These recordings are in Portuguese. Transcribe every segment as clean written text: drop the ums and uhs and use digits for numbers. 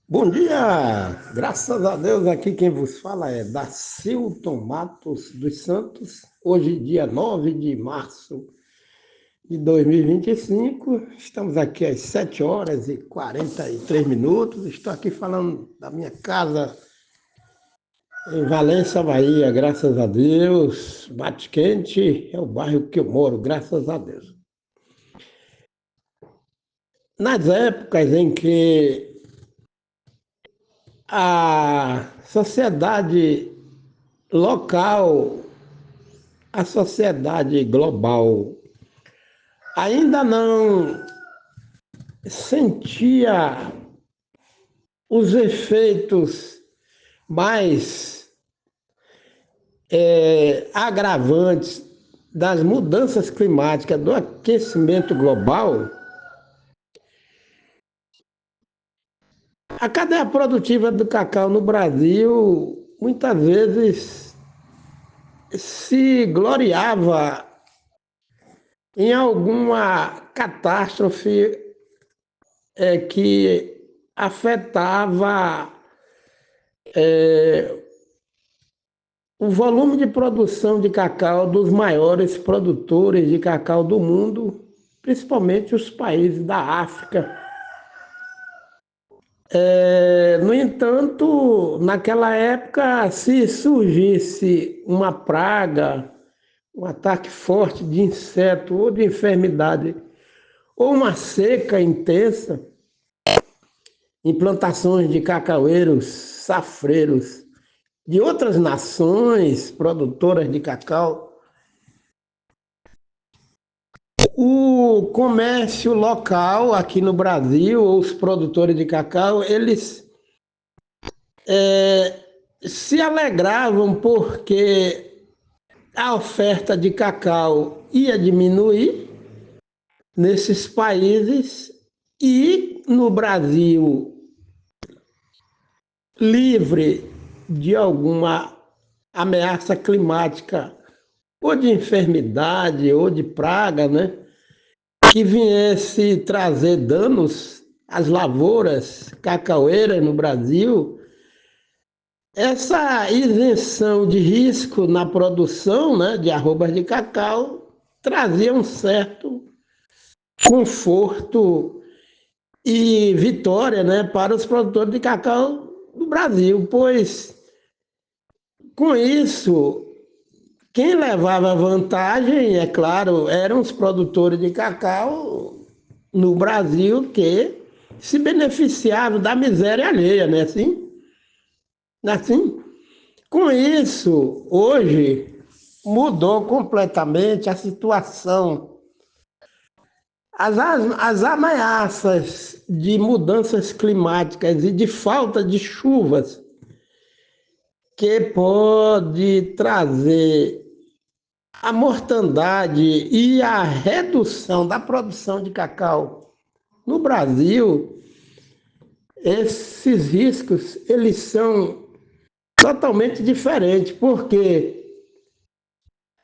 Bom dia! Graças a Deus, aqui quem vos fala é Dacilton Matos dos Santos. Hoje, dia 9 de março de 2025, estamos aqui às 7 horas e 43 minutos. Estou aqui falando da minha casa em Valença, Bahia, graças a Deus. Bate quente é o bairro que eu moro, graças a Deus. Nas épocas em que a sociedade local, a sociedade global ainda não sentia os efeitos mais agravantes das mudanças climáticas, do aquecimento global. A cadeia produtiva do cacau no Brasil muitas vezes se gloriava em alguma catástrofe que afetava o volume de produção de cacau dos maiores produtores de cacau do mundo, principalmente os países da África. No entanto, naquela época, se surgisse uma praga, um ataque forte de inseto ou de enfermidade, ou uma seca intensa, em plantações de cacaueiros, safreiros de outras nações produtoras de cacau, o comércio local aqui no Brasil, ou os produtores de cacau, eles se alegravam porque a oferta de cacau ia diminuir nesses países e no Brasil, livre de alguma ameaça climática, ou de enfermidade, ou de praga, né? Que viesse trazer danos às lavouras cacaueiras no Brasil, essa isenção de risco na produção, né, de arrobas de cacau trazia um certo conforto e vitória, né, para os produtores de cacau do Brasil, pois com isso quem levava vantagem, é claro, eram os produtores de cacau no Brasil que se beneficiavam da miséria alheia, né? Assim, com isso, hoje mudou completamente a situação. As ameaças de mudanças climáticas e de falta de chuvas que pode trazer a mortandade e a redução da produção de cacau no Brasil, esses riscos eles são totalmente diferentes, porque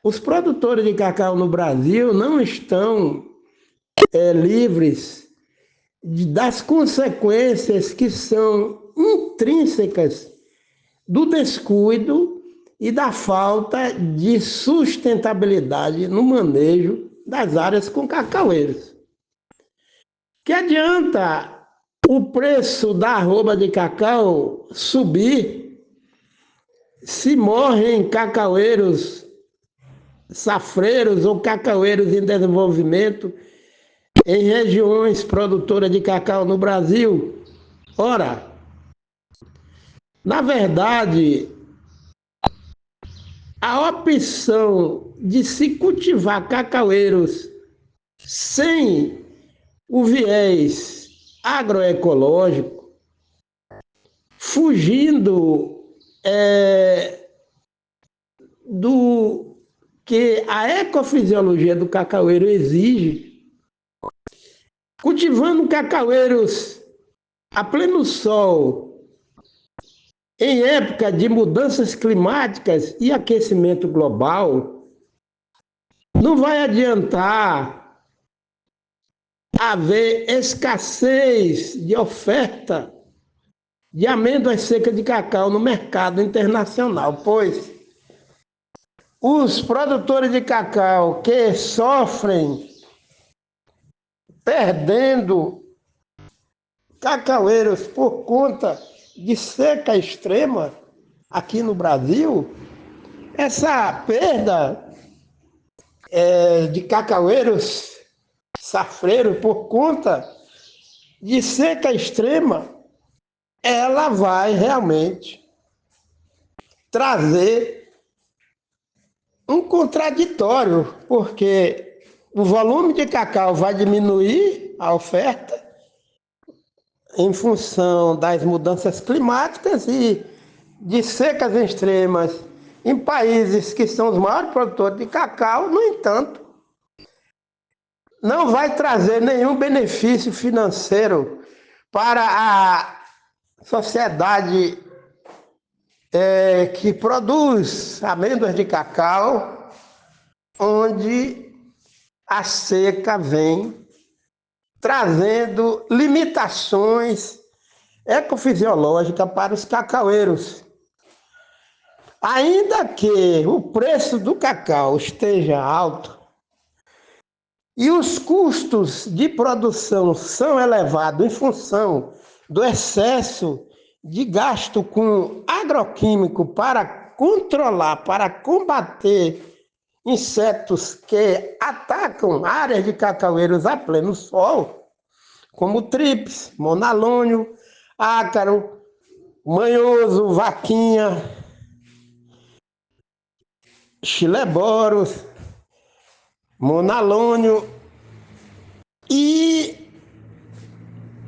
os produtores de cacau no Brasil não estão livres das consequências que são intrínsecas do descuido e da falta de sustentabilidade no manejo das áreas com cacaueiros. Que adianta o preço da arroba de cacau subir se morrem cacaueiros safreiros ou cacaueiros em desenvolvimento em regiões produtoras de cacau no Brasil? Ora, na verdade, a opção de se cultivar cacaueiros sem o viés agroecológico, fugindo do que a ecofisiologia do cacaueiro exige, cultivando cacaueiros a pleno sol, em época de mudanças climáticas e aquecimento global, não vai adiantar haver escassez de oferta de amêndoas secas de cacau no mercado internacional, pois os produtores de cacau que sofrem perdendo cacaueiros por conta de seca extrema aqui no Brasil, essa perda de cacaueiros safreiros por conta de seca extrema, ela vai realmente trazer um contraditório, porque o volume de cacau vai diminuir a oferta em função das mudanças climáticas e de secas extremas em países que são os maiores produtores de cacau. No entanto, não vai trazer nenhum benefício financeiro para a sociedade que produz amêndoas de cacau, onde a seca vem trazendo limitações ecofisiológicas para os cacaueiros. Ainda que o preço do cacau esteja alto e os custos de produção são elevados em função do excesso de gasto com agroquímico para controlar, para combater insetos que atacam áreas de cacaueiros a pleno sol, como trips, monalônio, ácaro, manhoso, vaquinha, chileboros, monalônio, e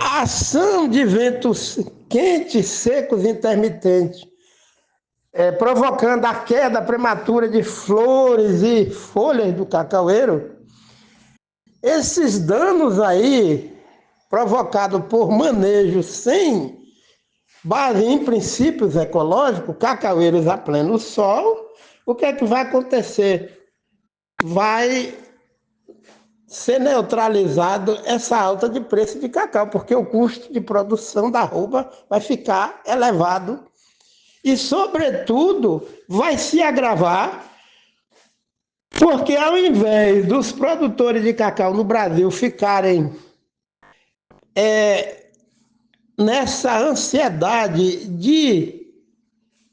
a ação de ventos quentes, secos, intermitentes, provocando a queda prematura de flores e folhas do cacaueiro. Esses danos aí, provocados por manejo sem base em princípios ecológicos, cacaueiros a pleno sol, o que é que vai acontecer? Vai ser neutralizado essa alta de preço de cacau, porque o custo de produção da arroba vai ficar elevado e, sobretudo, vai se agravar, porque ao invés dos produtores de cacau no Brasil ficarem nessa ansiedade de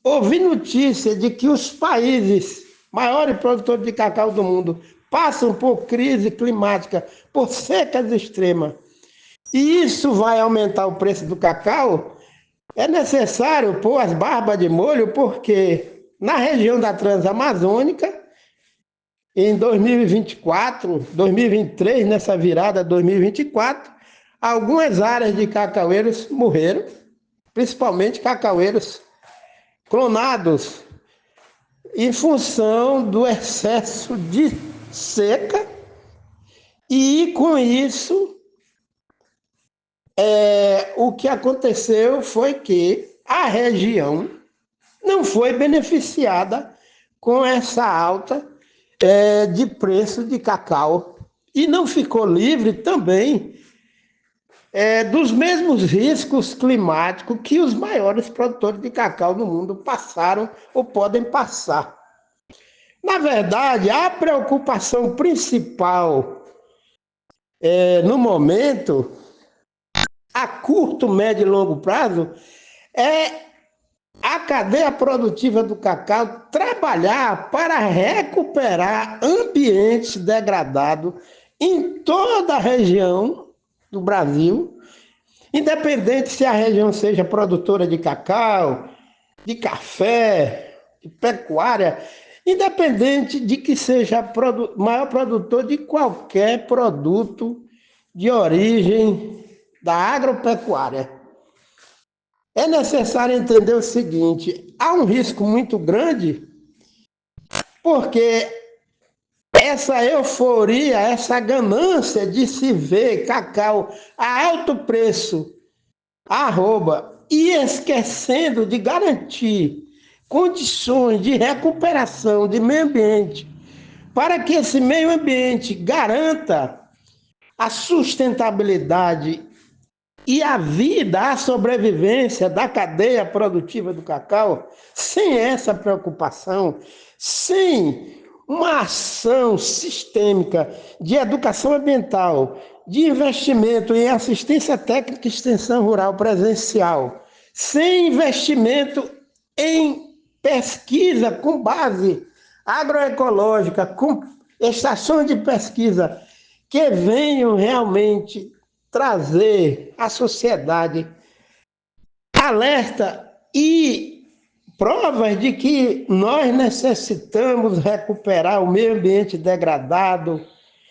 ouvir notícia de que os países maiores produtores de cacau do mundo passam por crise climática, por secas extremas, e isso vai aumentar o preço do cacau, é necessário pôr as barbas de molho, porque na região da Transamazônica, em 2024, 2023, nessa virada 2024, algumas áreas de cacaueiros morreram, principalmente cacaueiros clonados, em função do excesso de seca, e com isso o que aconteceu foi que a região não foi beneficiada com essa alta de preço de cacau e não ficou livre também dos mesmos riscos climáticos que os maiores produtores de cacau no mundo passaram ou podem passar. Na verdade, a preocupação principal no momento, a curto, médio e longo prazo, é a cadeia produtiva do cacau trabalhar para recuperar ambientes degradados em toda a região do Brasil, independente se a região seja produtora de cacau, de café, de pecuária, independente de que seja maior produtor de qualquer produto de origem da agropecuária. É necessário entender o seguinte: há um risco muito grande, porque essa euforia, essa ganância de se ver cacau a alto preço, arroba, e esquecendo de garantir condições de recuperação de meio ambiente, para que esse meio ambiente garanta a sustentabilidade e a vida, a sobrevivência da cadeia produtiva do cacau, sem essa preocupação, sem uma ação sistêmica de educação ambiental, de investimento em assistência técnica e extensão rural presencial, sem investimento em pesquisa com base agroecológica, com estações de pesquisa que venham realmente trazer à sociedade alerta e provas de que nós necessitamos recuperar o meio ambiente degradado,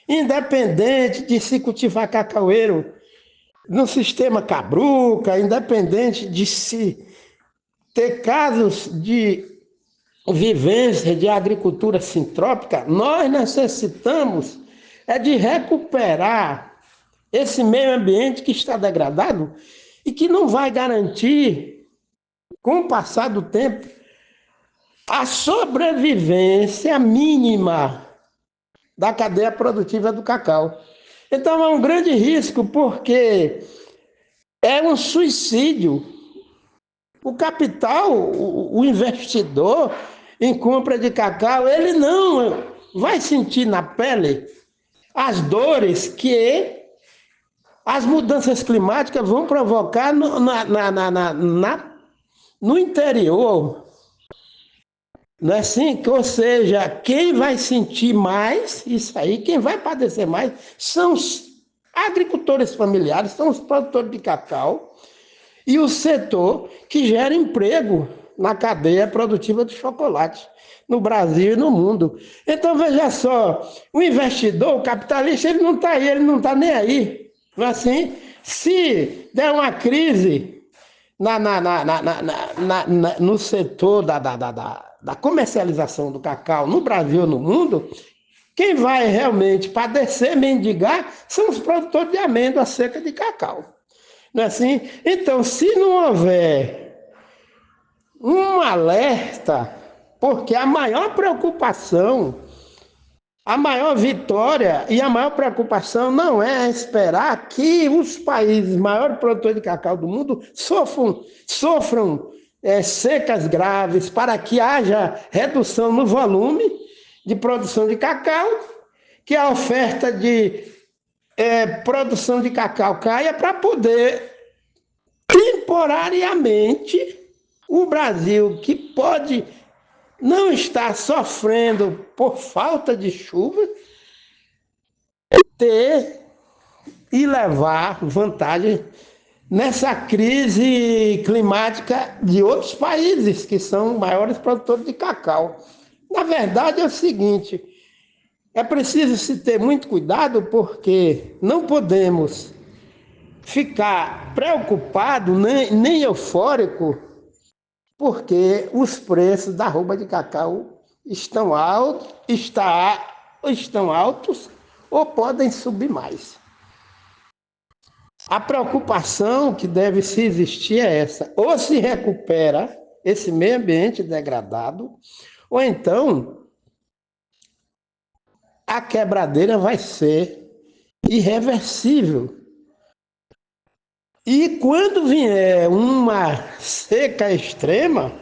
independente de se cultivar cacaueiro no sistema Cabruca, independente de se ter casos de vivência de agricultura sintrópica, nós necessitamos de recuperar esse meio ambiente que está degradado e que não vai garantir, com o passar do tempo, a sobrevivência mínima da cadeia produtiva do cacau. Então é um grande risco, porque é um suicídio. O capital, o investidor em compra de cacau, ele não vai sentir na pele as dores que as mudanças climáticas vão provocar no interior. Não é assim? Ou seja, quem vai sentir mais isso aí, quem vai padecer mais, são os agricultores familiares, são os produtores de cacau e o setor que gera emprego na cadeia produtiva do chocolate, no Brasil e no mundo. Então, veja só, o investidor, o capitalista, ele não está aí, ele não está nem aí. Não é assim? Se der uma crise no setor da comercialização do cacau no Brasil e no mundo, quem vai realmente padecer, mendigar, são os produtores de amêndoa seca de cacau. Não é assim? Então, se não houver um alerta, porque a maior preocupação, a maior vitória e a maior preocupação não é esperar que os países maiores produtores de cacau do mundo sofram secas graves para que haja redução no volume de produção de cacau, que a oferta de produção de cacau caia para poder, temporariamente, o Brasil, que pode não estar sofrendo por falta de chuva, ter e levar vantagem nessa crise climática de outros países que são maiores produtores de cacau. Na verdade é o seguinte, é preciso se ter muito cuidado, porque não podemos ficar preocupado nem eufórico, porque os preços da arroba de cacau estão altos ou podem subir mais. A preocupação que deve se existir é essa: ou se recupera esse meio ambiente degradado, ou então a quebradeira vai ser irreversível. E quando vier uma seca extrema,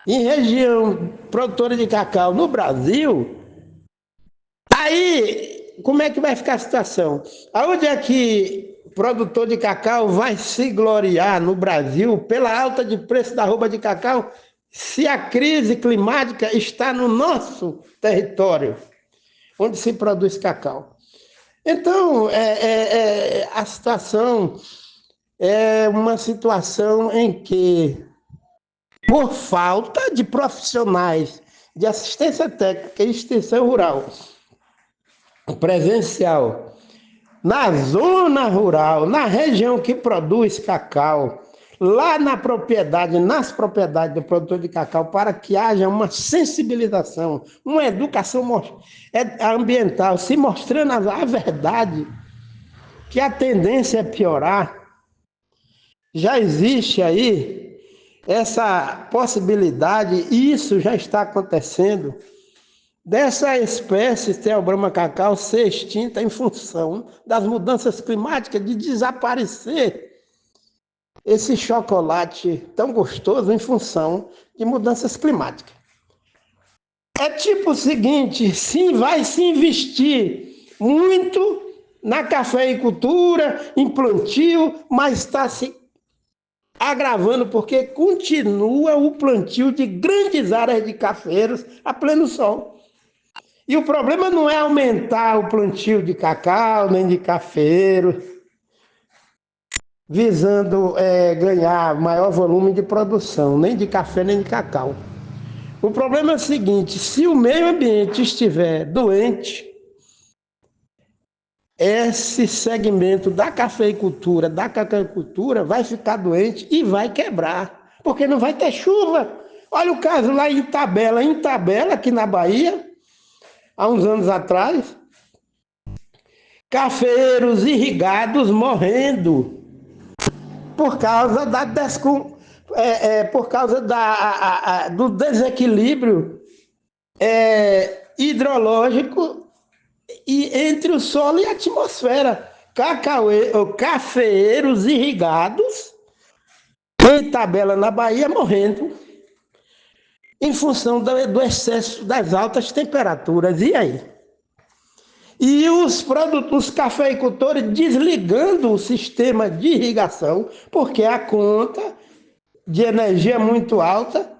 em região produtora de cacau no Brasil, aí como é que vai ficar a situação? Aonde é que o produtor de cacau vai se gloriar no Brasil pela alta de preço da arroba de cacau, se a crise climática está no nosso território, onde se produz cacau? Então, a situação é uma situação em que, por falta de profissionais de assistência técnica e extensão rural presencial, na zona rural, na região que produz cacau, lá na propriedade, nas propriedades do produtor de cacau, para que haja uma sensibilização, uma educação ambiental, se mostrando a verdade, que a tendência é piorar. Já existe aí essa possibilidade, e isso já está acontecendo, dessa espécie Theobroma cacau ser extinta em função das mudanças climáticas, de desaparecer esse chocolate tão gostoso em função de mudanças climáticas. É tipo o seguinte, sim, vai se investir muito na cafeicultura, em plantio, mas está se agravando porque continua o plantio de grandes áreas de cafeiros a pleno sol. E o problema não é aumentar o plantio de cacau, nem de cafeiro, visando ganhar maior volume de produção, nem de café, nem de cacau. O problema é o seguinte, se o meio ambiente estiver doente, esse segmento da cafeicultura, da cacaucultura, vai ficar doente e vai quebrar, porque não vai ter chuva. Olha o caso lá em Itabela, aqui na Bahia, há uns anos atrás, cafeiros irrigados morrendo por causa do desequilíbrio hidrológico e entre o solo e a atmosfera. Cafeeiros irrigados em Itabela, na Bahia, morrendo em função do excesso das altas temperaturas. E aí? E os cafeicultores desligando o sistema de irrigação, porque a conta de energia muito alta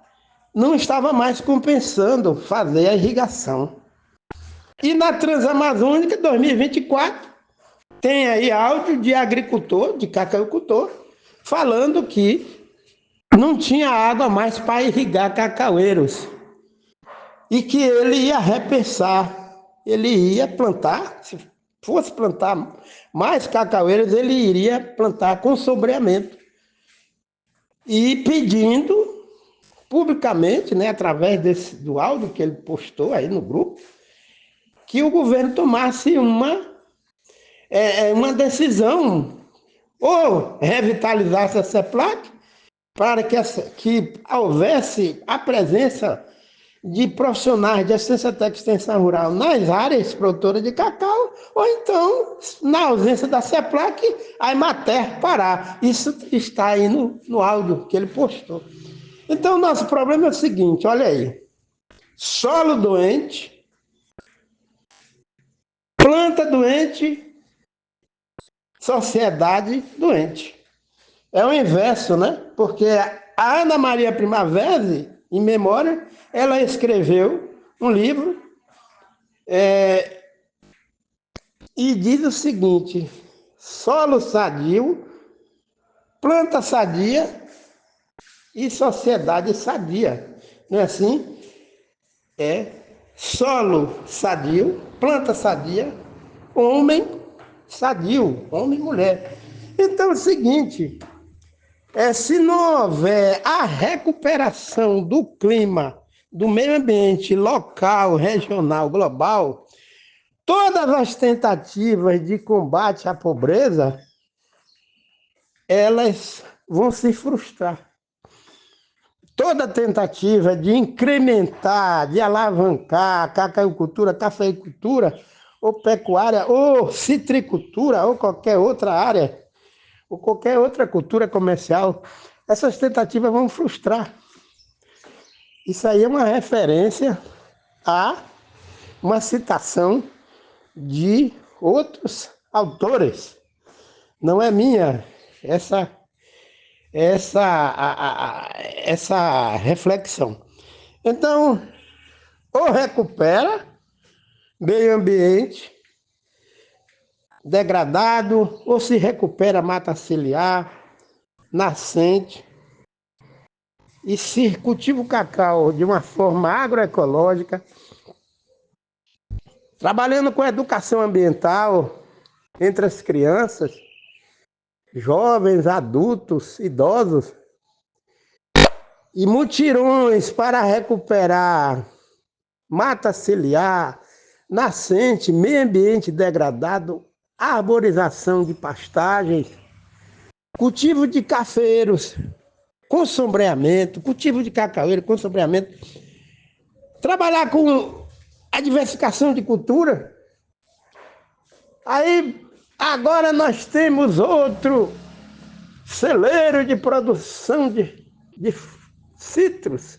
não estava mais compensando fazer a irrigação. E na Transamazônica 2024, tem aí áudio de agricultor, de cacaucultor, falando que não tinha água mais para irrigar cacaueiros. E que ele ia repensar, ele ia plantar, se fosse plantar mais cacaueiros, ele iria plantar com sombreamento. E pedindo publicamente, né, através do áudio que ele postou aí no grupo, que o governo tomasse uma decisão, ou revitalizasse a CEPLAC, para que houvesse a presença de profissionais de assistência técnica e extensão rural nas áreas produtoras de cacau, ou então, na ausência da CEPLAC, a Emater parar. Isso está aí no áudio que ele postou. Então, o nosso problema é o seguinte, olha aí, solo doente, planta doente, sociedade doente. É o inverso, né? Porque a Ana Maria Primavera, em memória, ela escreveu um livro e diz o seguinte: solo sadio, planta sadia e sociedade sadia. Não é assim? É solo sadio, planta sadia, homem sadio, homem e mulher. Então é o seguinte, se não houver a recuperação do clima, do meio ambiente local, regional, global, todas as tentativas de combate à pobreza, elas vão se frustrar. Toda tentativa de incrementar, de alavancar a cacaucultura, cafeicultura, ou pecuária, ou citricultura, ou qualquer outra área, ou qualquer outra cultura comercial, essas tentativas vão frustrar. Isso aí é uma referência a uma citação de outros autores. Não é minha essa reflexão. Então, ou recupera meio ambiente degradado, ou se recupera mata ciliar, nascente, e se cultiva o cacau de uma forma agroecológica, trabalhando com educação ambiental entre as crianças, jovens, adultos, idosos, e mutirões para recuperar mata ciliar, nascente, meio ambiente degradado, arborização de pastagens, cultivo de cafeiros com sombreamento, cultivo de cacaueiro com sombreamento, trabalhar com a diversificação de cultura. Aí, agora nós temos outro celeiro de produção de citros.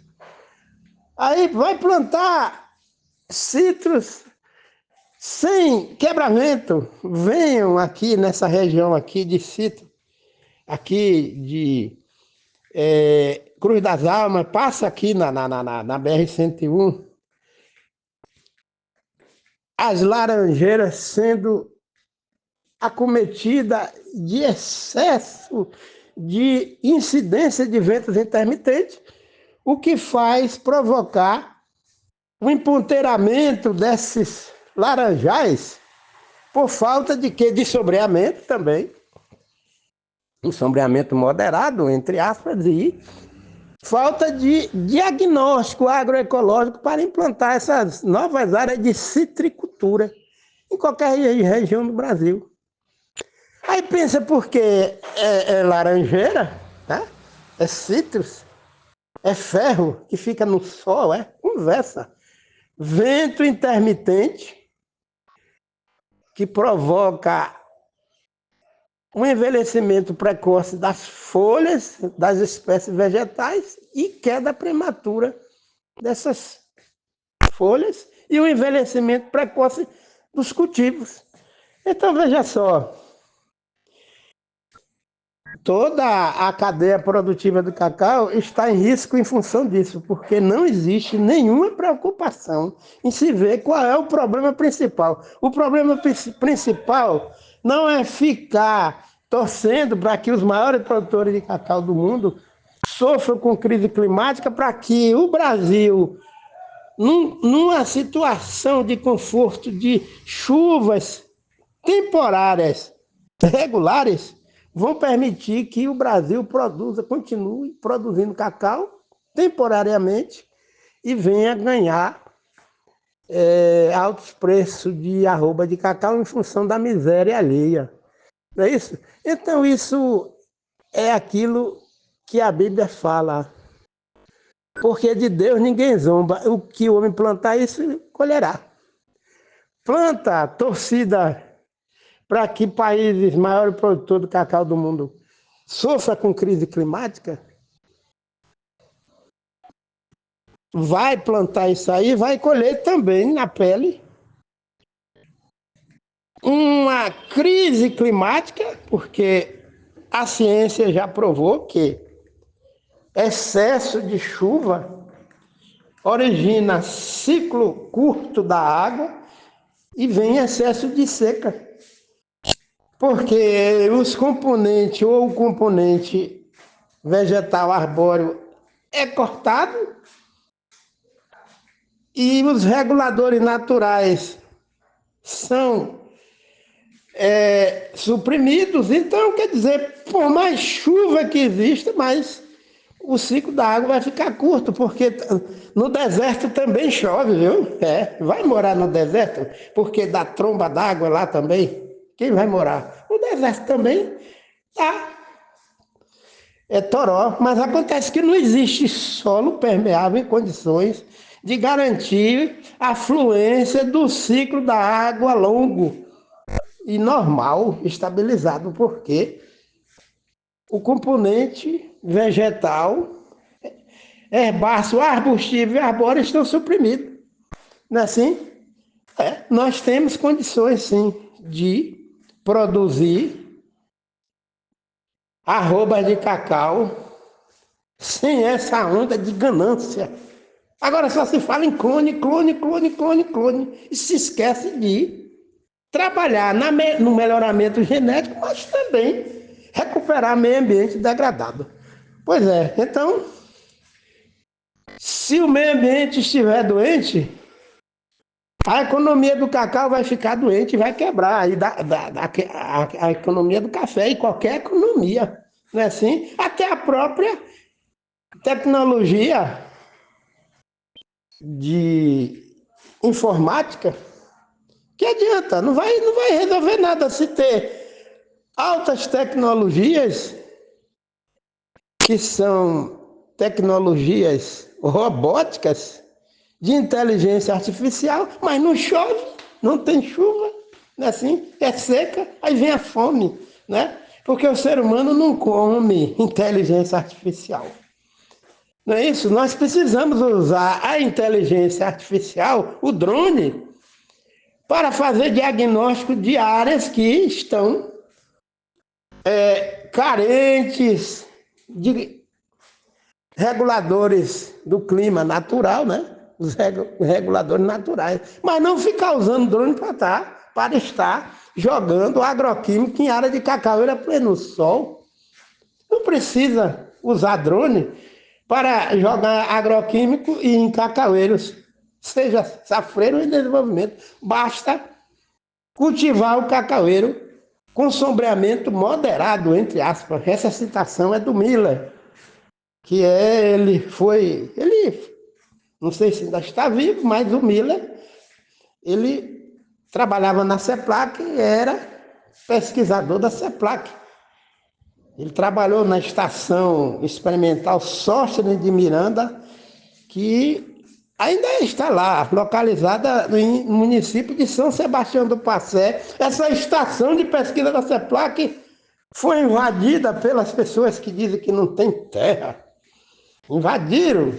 Aí vai plantar citros sem quebramento. Venham aqui nessa região aqui de citro, aqui de Cruz das Almas, passa aqui na BR-101, as laranjeiras sendo acometida de excesso de incidência de ventos intermitentes, o que faz provocar o emponteiramento desses laranjais por falta de quê? De sombreamento também, um sombreamento moderado, entre aspas, e falta de diagnóstico agroecológico para implantar essas novas áreas de citricultura em qualquer região do Brasil. Aí pensa porque é laranjeira, né? É citros, é ferro que fica no sol, conversa. Vento intermitente que provoca um envelhecimento precoce das folhas das espécies vegetais e queda prematura dessas folhas e o envelhecimento precoce dos cultivos. Então veja só, toda a cadeia produtiva do cacau está em risco em função disso, porque não existe nenhuma preocupação em se ver qual é o problema principal. O problema principal não é ficar torcendo para que os maiores produtores de cacau do mundo sofram com crise climática, para que o Brasil, numa situação de conforto de chuvas temporárias, regulares, vão permitir que o Brasil continue produzindo cacau temporariamente e venha ganhar altos preços de arroba de cacau em função da miséria alheia. Não é isso? Então isso é aquilo que a Bíblia fala. Porque de Deus ninguém zomba. O que o homem plantar, isso colherá. Planta, torcida, para que países maiores produtores de cacau do mundo sofram com crise climática, vai plantar isso aí, vai colher também na pele uma crise climática, porque a ciência já provou que excesso de chuva origina ciclo curto da água e vem excesso de seca. Porque os componentes ou o componente vegetal arbóreo é cortado e os reguladores naturais são suprimidos. Então, quer dizer, por mais chuva que exista, mais o ciclo da água vai ficar curto, porque no deserto também chove, viu? Vai morar no deserto, porque dá tromba d'água lá também. Quem vai morar? O deserto também é toró, mas acontece que não existe solo permeável em condições de garantir a fluência do ciclo da água longo e normal, estabilizado, porque o componente vegetal, herbáceo, arbustivo e arbóreo estão suprimidos. Não é assim? Nós temos condições, sim, de produzir arroba de cacau sem essa onda de ganância. Agora só se fala em clone, e se esquece de trabalhar no melhoramento genético, mas também recuperar meio ambiente degradado. Pois é, então, se o meio ambiente estiver doente, a economia do cacau vai ficar doente e vai quebrar aí a economia do café e qualquer economia, não é assim? Até a própria tecnologia de informática, que adianta, não vai resolver nada se ter altas tecnologias, que são tecnologias robóticas, de inteligência artificial, mas não chove, não tem chuva, não é assim? É seca, aí vem a fome, né? Porque o ser humano não come inteligência artificial. Não é isso? Nós precisamos usar a inteligência artificial, o drone, para fazer diagnóstico de áreas que estão carentes de reguladores do clima natural, né? Os reguladores naturais. Mas não ficar usando drone para estar jogando agroquímico em área de cacaueira pleno sol. Não precisa usar drone para jogar agroquímico e em cacaueiros, seja safreiro em desenvolvimento. Basta cultivar o cacaueiro com sombreamento moderado, entre aspas. Essa citação é do Miller, que ele não sei se ainda está vivo, mas o Miller, ele trabalhava na CEPLAC e era pesquisador da CEPLAC. Ele trabalhou na Estação Experimental Sóstenes de Miranda, que ainda está lá, localizada no município de São Sebastião do Passé. Essa estação de pesquisa da CEPLAC foi invadida pelas pessoas que dizem que não tem terra. Invadiram.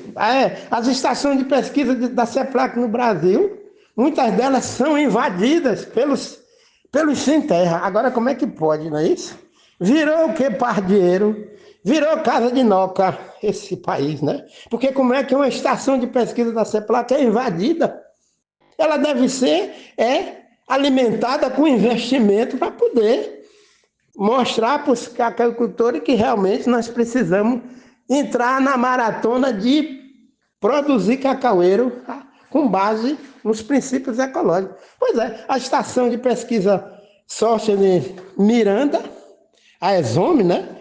As estações de pesquisa da CEPLAC no Brasil, muitas delas são invadidas pelos sem terra. Agora, como é que pode, não é isso? Virou o que, pardieiro? Virou casa de noca esse país, né? Porque como é que uma estação de pesquisa da CEPLAC é invadida? Ela deve ser alimentada com investimento para poder mostrar para os cacauicultores que realmente nós precisamos entrar na maratona de produzir cacaueiro com base nos princípios ecológicos. Pois é, a estação de pesquisa Sóstenes Miranda, a ESOME, né?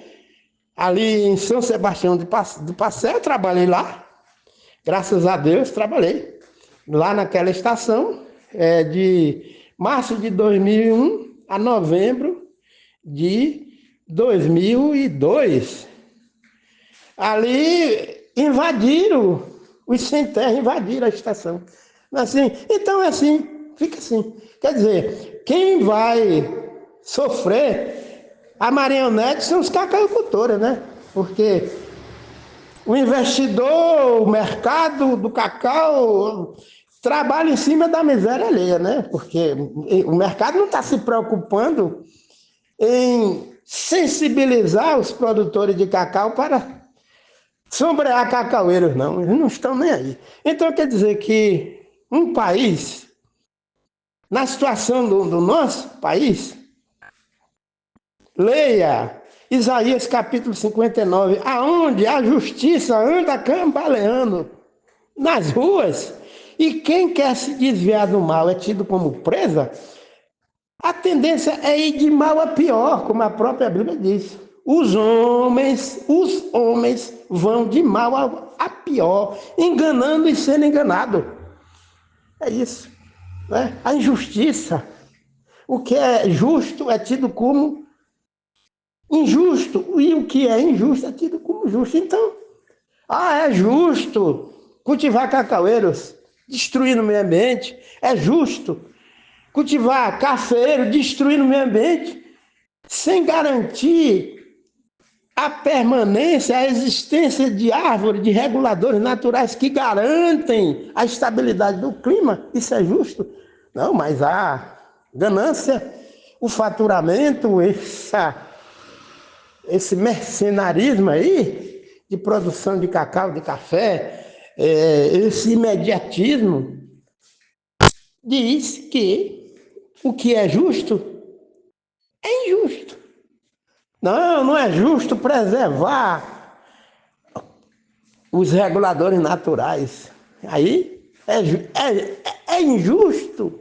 Ali em São Sebastião do Passé, eu trabalhei lá. Graças a Deus, trabalhei lá naquela estação, de março de 2001 a novembro de 2002. Ali invadiram, os sem terra invadiram a estação. Assim, então, assim, fica assim. Quer dizer, quem vai sofrer a marionete são os cacauicultores, né? Porque o investidor, o mercado do cacau trabalha em cima da miséria alheia, né? Porque o mercado não está se preocupando em sensibilizar os produtores de cacau para sombrear cacaueiros, não. Eles não estão nem aí. Então, quer dizer que um país, na situação do nosso país, leia Isaías capítulo 59, aonde a justiça anda cambaleando nas ruas e quem quer se desviar do mal é tido como presa, a tendência é ir de mal a pior, como a própria Bíblia diz. Os homens vão de mal a pior, enganando e sendo enganado. É isso, né? A injustiça, o que é justo é tido como injusto, e o que é injusto é tido como justo. Então, é justo cultivar cacaueiros, destruindo o meio ambiente, é justo cultivar cafeiro, destruindo o meio ambiente, sem garantir a permanência, a existência de árvores, de reguladores naturais que garantem a estabilidade do clima. Isso é justo? Não, mas a ganância, o faturamento, esse mercenarismo aí de produção de cacau, de café, esse imediatismo, diz que o que é justo é injusto. Não é justo preservar os reguladores naturais. Aí é injusto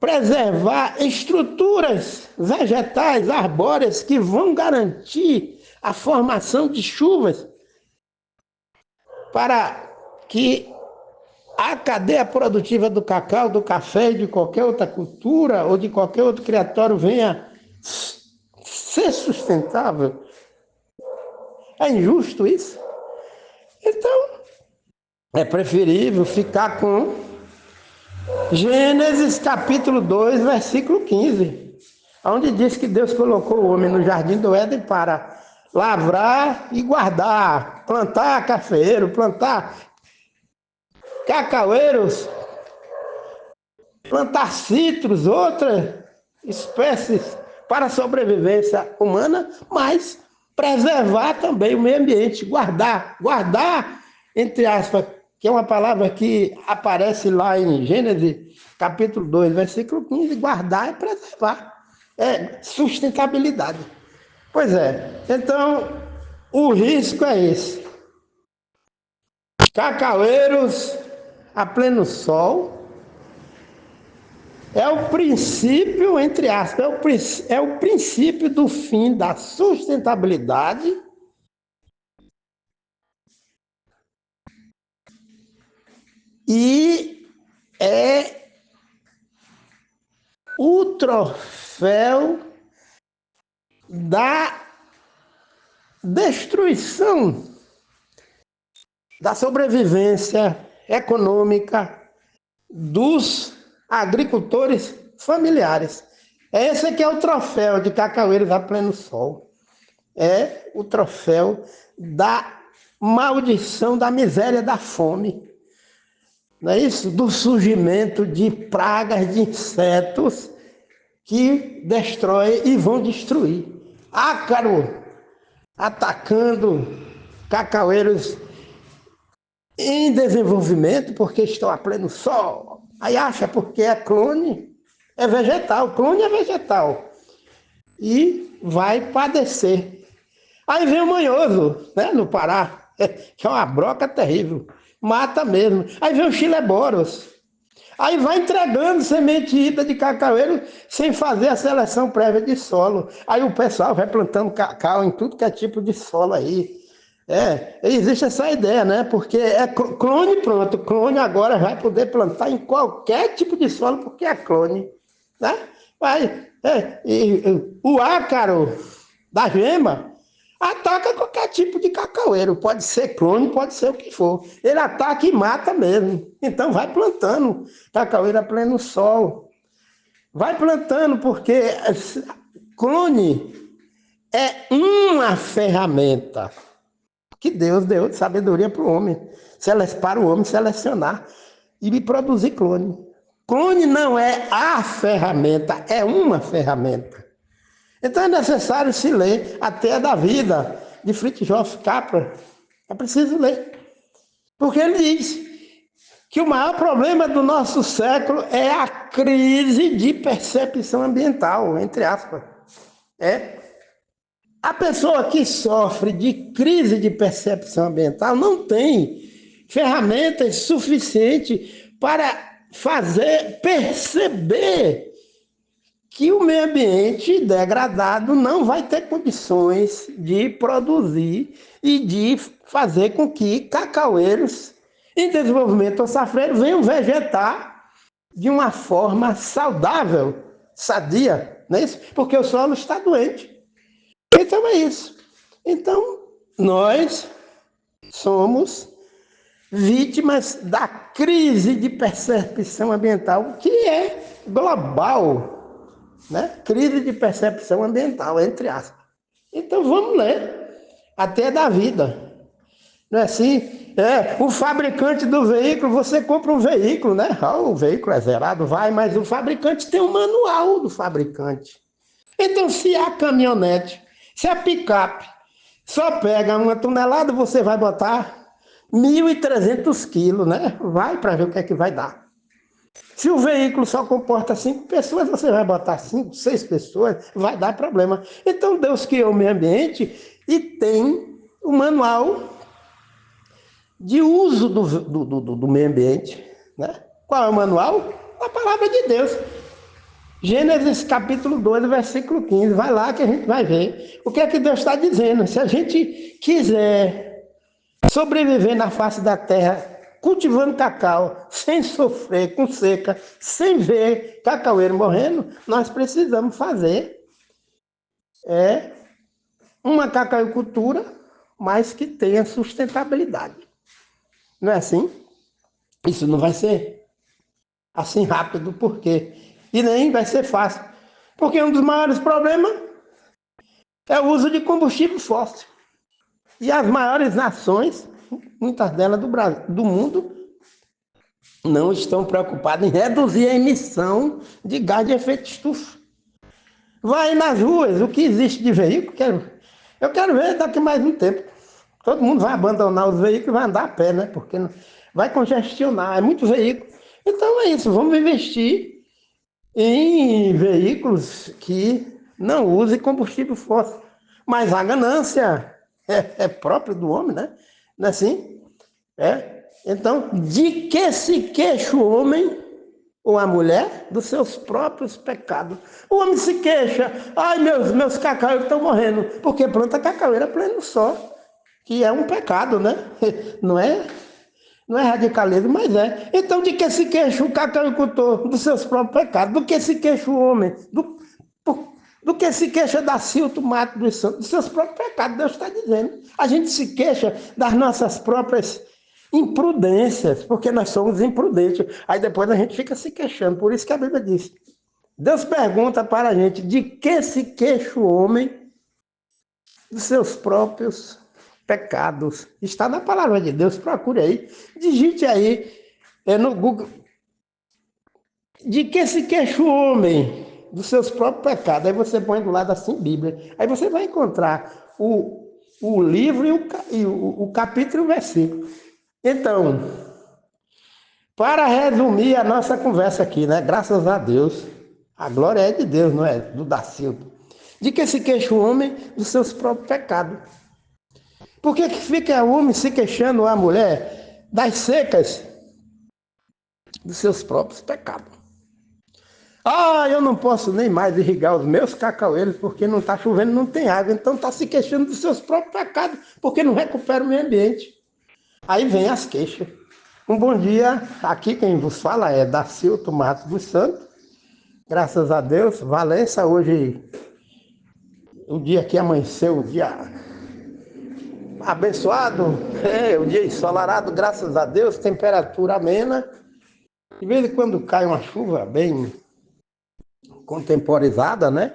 preservar estruturas vegetais, arbóreas, que vão garantir a formação de chuvas para que a cadeia produtiva do cacau, do café, de qualquer outra cultura ou de qualquer outro criatório venha ser sustentável. É injusto isso? Então, é preferível ficar com Gênesis capítulo 2, versículo 15, onde diz que Deus colocou o homem no jardim do Éden para lavrar e guardar, plantar cafeeiro, plantar cacaueiros, plantar citros, outras espécies para a sobrevivência humana, mas preservar também o meio ambiente, guardar, entre aspas, que é uma palavra que aparece lá em Gênesis, capítulo 2, versículo 15, guardar é preservar, é sustentabilidade. Pois é, então o risco é esse. Cacaueiros a pleno sol é o princípio, entre aspas, é o princípio do fim da sustentabilidade e é o troféu da destruição da sobrevivência econômica dos agricultores familiares. Esse aqui é o troféu de Cacaueiros a pleno sol. É o troféu da maldição, da miséria, da fome. Não é isso? Do surgimento de pragas, de insetos que destroem e vão destruir. Ácaro atacando cacaueiros em desenvolvimento, porque estão a pleno sol. Aí acha porque é clone, é vegetal, clone é vegetal. E vai padecer. Aí vem o manhoso, né, no Pará, que é uma broca terrível, mata mesmo. Aí vem o chileboros. Aí vai entregando semente híbrida de cacaueiro sem fazer a seleção prévia de solo. Aí o pessoal vai plantando cacau em tudo que é tipo de solo aí. Existe essa ideia, né? Porque é clone, pronto. Clone agora vai poder plantar em qualquer tipo de solo, porque é clone, né? O ácaro da gema ataca qualquer tipo de cacaueiro. Pode ser clone, pode ser o que for. Ele ataca e mata mesmo. Então vai plantando cacaueiro a pleno sol. Vai plantando, porque clone é uma ferramenta que Deus deu de sabedoria para o homem, para o homem selecionar e produzir clone. Clone não é a ferramenta, é uma ferramenta. Então é necessário se ler até da vida de Fritjof Capra. É preciso ler. Porque ele diz que o maior problema do nosso século é a crise de percepção ambiental, entre aspas. A pessoa que sofre de crise de percepção ambiental não tem ferramentas suficientes para fazer perceber que o meio ambiente degradado não vai ter condições de produzir e de fazer com que cacaueiros em desenvolvimento ou safreiro venham vegetar de uma forma saudável, sadia, não é isso? Porque o solo está doente. Então é isso. Então, nós somos vítimas da crise de percepção ambiental, que é global, né? Crise de percepção ambiental, entre aspas. Então vamos ler, até da vida. Não é assim? O fabricante do veículo, você compra um veículo, né? O veículo é zerado, vai, mas o fabricante tem um manual do fabricante. Então, se a caminhonete, se a picape só pega 1 tonelada, você vai botar 1.300 quilos, né? Vai para ver o que é que vai dar. Se o veículo só comporta 5 pessoas, você vai botar 5, 6 pessoas, vai dar problema. Então, Deus criou o meio ambiente e tem o manual de uso do meio ambiente, né? Qual é o manual? A palavra de Deus. Gênesis capítulo 2, versículo 15. Vai lá que a gente vai ver o que é que Deus está dizendo. Se a gente quiser sobreviver na face da terra, cultivando cacau, sem sofrer com seca, sem ver cacaueiro morrendo, nós precisamos fazer uma cacauicultura, mas que tenha sustentabilidade. Não é assim? Isso não vai ser assim rápido, por quê? E nem vai ser fácil. Porque um dos maiores problemas é o uso de combustível fóssil. E as maiores nações, muitas delas do mundo, não estão preocupadas em reduzir a emissão de gás de efeito estufa. Vai nas ruas, o que existe de veículo, eu quero ver daqui mais um tempo. Todo mundo vai abandonar os veículos e vai andar a pé, né? Porque vai congestionar, é muito veículo. Então é isso, vamos investir em veículos que não usem combustível fóssil. Mas a ganância é própria do homem, né? Não é assim? Então, de que se queixa o homem ou a mulher? Dos seus próprios pecados. O homem se queixa, ai, meus cacaueiros estão morrendo, porque planta cacaueira pleno sol, que é um pecado, né? Não é radicalismo, mas é. Então, de que se queixa o cacauicultor? Dos seus próprios pecados. Do que se queixa o homem? Do que se queixa da Cilto Mato dos Santos? Dos seus próprios pecados, Deus está dizendo. A gente se queixa das nossas próprias imprudências, porque nós somos imprudentes. Aí depois a gente fica se queixando. Por isso que a Bíblia diz. Deus pergunta para a gente, de que se queixa o homem? Dos seus próprios pecados. Está na palavra de Deus, procure aí. Digite aí no Google. De que se queixa o homem? Dos seus próprios pecados. Aí você põe do lado assim, Bíblia. Aí você vai encontrar o livro e o capítulo e o versículo. Então, para resumir a nossa conversa aqui, né? Graças a Deus. A glória é de Deus, não é do Dacildo. De que se queixa o homem? Dos seus próprios pecados. Por que fica o homem se queixando, a mulher, das secas? Dos seus próprios pecados. Ah, eu não posso nem mais irrigar os meus cacaueiros porque não está chovendo, não tem água. Então está se queixando dos seus próprios pecados, porque não recupera o meio ambiente. Aí vem as queixas. Um bom dia, aqui quem vos fala é Dacilto Matos dos Santos. Graças a Deus, Valença, hoje, o dia que amanheceu, o dia abençoado, o dia ensolarado, graças a Deus, temperatura amena. De vez em quando cai uma chuva bem contemporizada, né?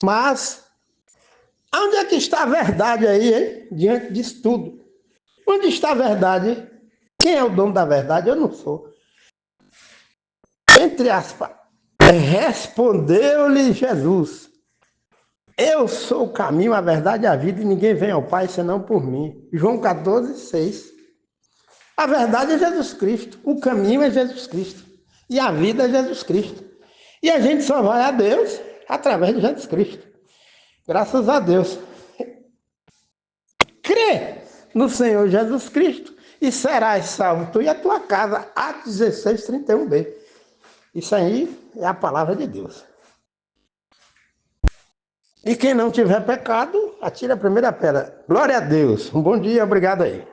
Mas, onde é que está a verdade aí, hein? Diante disso tudo? Onde está a verdade? Quem é o dono da verdade? Eu não sou. Entre aspas, respondeu-lhe Jesus: eu sou o caminho, a verdade e a vida, e ninguém vem ao Pai senão por mim. João 14:6. A verdade é Jesus Cristo, o caminho é Jesus Cristo, e a vida é Jesus Cristo. E a gente só vai a Deus através de Jesus Cristo. Graças a Deus. Crê no Senhor Jesus Cristo e serás salvo, tu e a tua casa. Atos 16:31b. Isso aí é a palavra de Deus. E quem não tiver pecado, atira a primeira pedra. Glória a Deus. Um bom dia, obrigado aí.